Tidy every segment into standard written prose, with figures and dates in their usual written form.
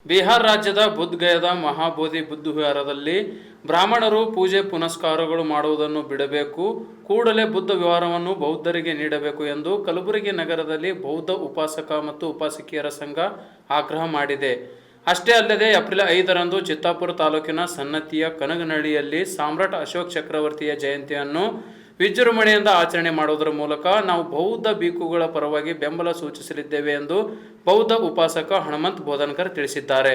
ಬಿಹಾರ ರಾಜ್ಯದ ಬುದ್ಧಗಯಾದ ಮಹಾಬೋಧಿ ಬುದ್ಧ ವಿಹಾರದಲ್ಲಿ ಬ್ರಾಹ್ಮಣರು ಪೂಜೆ ಪುನಸ್ಕಾರಗಳು ಮಾಡುವುದನ್ನು ಬಿಡಬೇಕು, ಕೂಡಲೇ ಬುದ್ಧ ವಿಹಾರವನ್ನು ಬೌದ್ಧರಿಗೆ ನೀಡಬೇಕು ಎಂದು ಕಲಬುರಗಿ ನಗರದಲ್ಲಿ ಬೌದ್ಧ ಉಪಾಸಕ ಮತ್ತು ಉಪಾಸಕಿಯರ ಸಂಘ ಆಗ್ರಹ ಮಾಡಿದೆ. ಅಷ್ಟೇ ಅಲ್ಲದೆ ಏಪ್ರಿಲ್ 5ರಂದು ಚಿತ್ತಾಪುರ ತಾಲೂಕಿನ ಸನ್ನತಿಯ ಕನಗನಹಳ್ಳಿಯಲ್ಲಿ ಸಾಮ್ರಾಟ್ ಅಶೋಕ್ ಚಕ್ರವರ್ತಿಯ ಜಯಂತಿಯನ್ನು ವಿಜೃಂಭಣೆಯಿಂದ ಆಚರಣೆ ಮಾಡುವುದರ ಮೂಲಕ ನಾವು ಬೌದ್ಧ ಭಿಕ್ಕುಗಳ ಪರವಾಗಿ ಬೆಂಬಲ ಸೂಚಿಸಲಿದ್ದೇವೆ ಎಂದು ಬೌದ್ಧ ಉಪಾಸಕ ಹನುಮಂತ್ ಬೋಧನ್ಕರ್ ತಿಳಿಸಿದ್ದಾರೆ.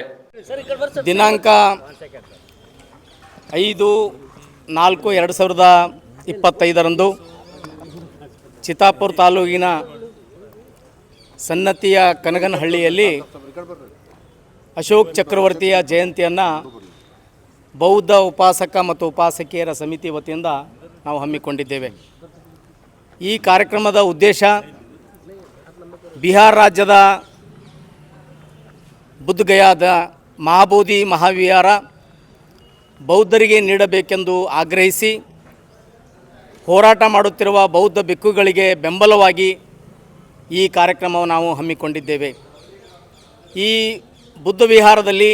ದಿನಾಂಕ 5/4/2025 ಚಿತ್ತಾಪುರ ತಾಲೂಕಿನ ಸನ್ನತಿಯ ಕನಗನಹಳ್ಳಿಯಲ್ಲಿ ಅಶೋಕ್ ಚಕ್ರವರ್ತಿಯ ಜಯಂತಿಯನ್ನು ಬೌದ್ಧ ಉಪಾಸಕ ಮತ್ತು ಉಪಾಸಕಿಯರ ಸಮಿತಿ ವತಿಯಿಂದ ನಾವು ಹಮ್ಮಿಕೊಂಡಿದ್ದೇವೆ. ಈ ಕಾರ್ಯಕ್ರಮದ ಉದ್ದೇಶ ಬಿಹಾರ ರಾಜ್ಯದ ಬುದ್ಧಗಯಾದ ಮಹಾಬೋಧಿ ಮಹಾವಿಹಾರ ಬೌದ್ಧರಿಗೆ ನೀಡಬೇಕೆಂದು ಆಗ್ರಹಿಸಿ ಹೋರಾಟ ಮಾಡುತ್ತಿರುವ ಬೌದ್ಧ ಭಿಕ್ಕುಗಳಿಗೆ ಬೆಂಬಲವಾಗಿ ಈ ಕಾರ್ಯಕ್ರಮವನ್ನು ನಾವು ಹಮ್ಮಿಕೊಂಡಿದ್ದೇವೆ. ಈ ಬುದ್ಧ ವಿಹಾರದಲ್ಲಿ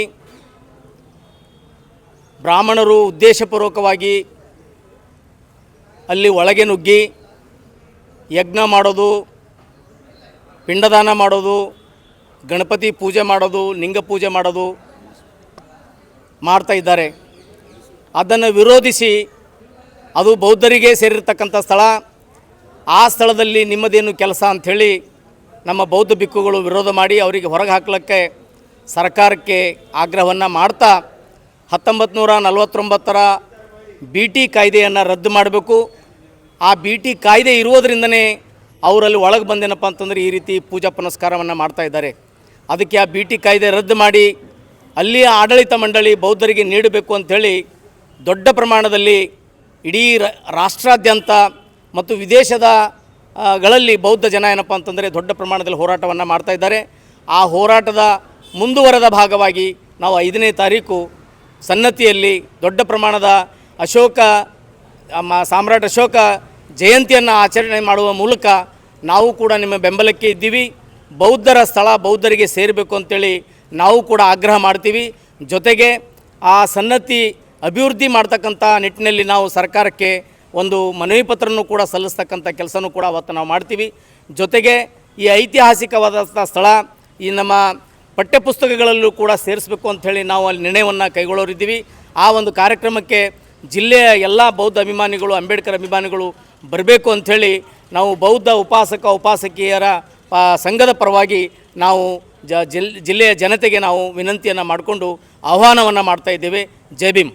ಬ್ರಾಹ್ಮಣರು ಉದ್ದೇಶಪೂರ್ವಕವಾಗಿ ಅಲ್ಲಿ ಒಳಗೆ ನುಗ್ಗಿ ಯಜ್ಞ ಮಾಡೋದು, ಪಿಂಡದಾನ ಮಾಡೋದು, ಗಣಪತಿ ಪೂಜೆ ಮಾಡೋದು, ಲಿಂಗ ಪೂಜೆ ಮಾಡೋದು ಮಾಡ್ತಾ ಇದ್ದಾರೆ. ಅದನ್ನು ವಿರೋಧಿಸಿ ಅದು ಬೌದ್ಧರಿಗೆ ಸೇರಿರ್ತಕ್ಕಂಥ ಸ್ಥಳ, ಆ ಸ್ಥಳದಲ್ಲಿ ನಿಮ್ಮದೇನು ಕೆಲಸ ಅಂಥೇಳಿ ನಮ್ಮ ಬೌದ್ಧ ಭಿಕ್ಕುಗಳು ವಿರೋಧ ಮಾಡಿ ಅವರಿಗೆ ಹೊರಗೆ ಹಾಕಲಿಕ್ಕೆ ಸರ್ಕಾರಕ್ಕೆ ಆಗ್ರಹವನ್ನು ಮಾಡ್ತಾ 1949ರ BT ಕಾಯ್ದೆಯನ್ನು ರದ್ದು ಮಾಡಬೇಕು. ಆ BT ಕಾಯ್ದೆ ಇರುವುದರಿಂದನೇ ಅವರಲ್ಲಿ ಒಳಗೆ ಬಂದೇನಪ್ಪ ಅಂತಂದರೆ ಈ ರೀತಿ ಪೂಜಾ ಪುನಸ್ಕಾರವನ್ನು ಮಾಡ್ತಾ ಇದ್ದಾರೆ. ಅದಕ್ಕೆ ಆ BT ಕಾಯ್ದೆ ರದ್ದು ಮಾಡಿ ಅಲ್ಲಿಯ ಆಡಳಿತ ಮಂಡಳಿ ಬೌದ್ಧರಿಗೆ ನೀಡಬೇಕು ಅಂಥೇಳಿ ದೊಡ್ಡ ಪ್ರಮಾಣದಲ್ಲಿ ಇಡೀ ರಾಷ್ಟ್ರಾದ್ಯಂತ ಮತ್ತು ವಿದೇಶದ ಗಳಲ್ಲಿ ಬೌದ್ಧ ಜನ ಏನಪ್ಪ ಅಂತಂದರೆ ದೊಡ್ಡ ಪ್ರಮಾಣದಲ್ಲಿ ಹೋರಾಟವನ್ನು ಮಾಡ್ತಾ ಇದ್ದಾರೆ. ಆ ಹೋರಾಟದ ಮುಂದುವರೆದ ಭಾಗವಾಗಿ ನಾವು 5ನೇ ತಾರೀಕು ಸನ್ನತಿಯಲ್ಲಿ ದೊಡ್ಡ ಪ್ರಮಾಣದ ಸಾಮ್ರಾಟ್ ಅಶೋಕ ಜಯಂತಿಯನ್ನು ಆಚರಣೆ ಮಾಡುವ ಮೂಲಕ ನಾವು ಕೂಡ ನಿಮ್ಮ ಬೆಂಬಲಕ್ಕೆ ಇದ್ದೀವಿ. ಬೌದ್ಧರ ಸ್ಥಳ ಬೌದ್ಧರಿಗೆ ಸೇರಬೇಕು ಅಂತೇಳಿ ನಾವು ಕೂಡ ಆಗ್ರಹ ಮಾಡ್ತೀವಿ. ಜೊತೆಗೆ ಆ ಸನ್ನತಿ ಅಭಿವೃದ್ಧಿ ಮಾಡ್ತಕ್ಕಂಥ ನಿಟ್ಟಿನಲ್ಲಿ ನಾವು ಸರ್ಕಾರಕ್ಕೆ ಒಂದು ಮನವಿ ಪತ್ರನೂ ಕೂಡ ಸಲ್ಲಿಸ್ತಕ್ಕಂಥ ಕೆಲಸನೂ ಕೂಡ ಅವತ್ತು ನಾವು ಮಾಡ್ತೀವಿ. ಜೊತೆಗೆ ಈ ಐತಿಹಾಸಿಕವಾದಂಥ ಸ್ಥಳ ಈ ನಮ್ಮ ಪಠ್ಯಪುಸ್ತಕಗಳಲ್ಲೂ ಕೂಡ ಸೇರಿಸಬೇಕು ಅಂಥೇಳಿ ನಾವು ಅಲ್ಲಿ ನಿರ್ಣಯವನ್ನು ಕೈಗೊಳ್ಳೋರಿದ್ದೀವಿ. ಆ ಒಂದು ಕಾರ್ಯಕ್ರಮಕ್ಕೆ ಜಿಲ್ಲೆಯ ಎಲ್ಲ ಬೌದ್ಧ ಅಭಿಮಾನಿಗಳು, ಅಂಬೇಡ್ಕರ್ ಅಭಿಮಾನಿಗಳು ಬರಬೇಕು ಅಂಥೇಳಿ ನಾವು ಬೌದ್ಧ ಉಪಾಸಕ ಉಪಾಸಕಿಯರ ಸಂಘದ ಪರವಾಗಿ ನಾವು ಜಿಲ್ಲೆಯ ಜನತೆಗೆ ನಾವು ವಿನಂತಿಯನ್ನು ಮಾಡಿಕೊಂಡು ಆಹ್ವಾನವನ್ನು ಮಾಡ್ತಾ ಇದ್ದೇವೆ. ಜೈ ಭೀಮ್.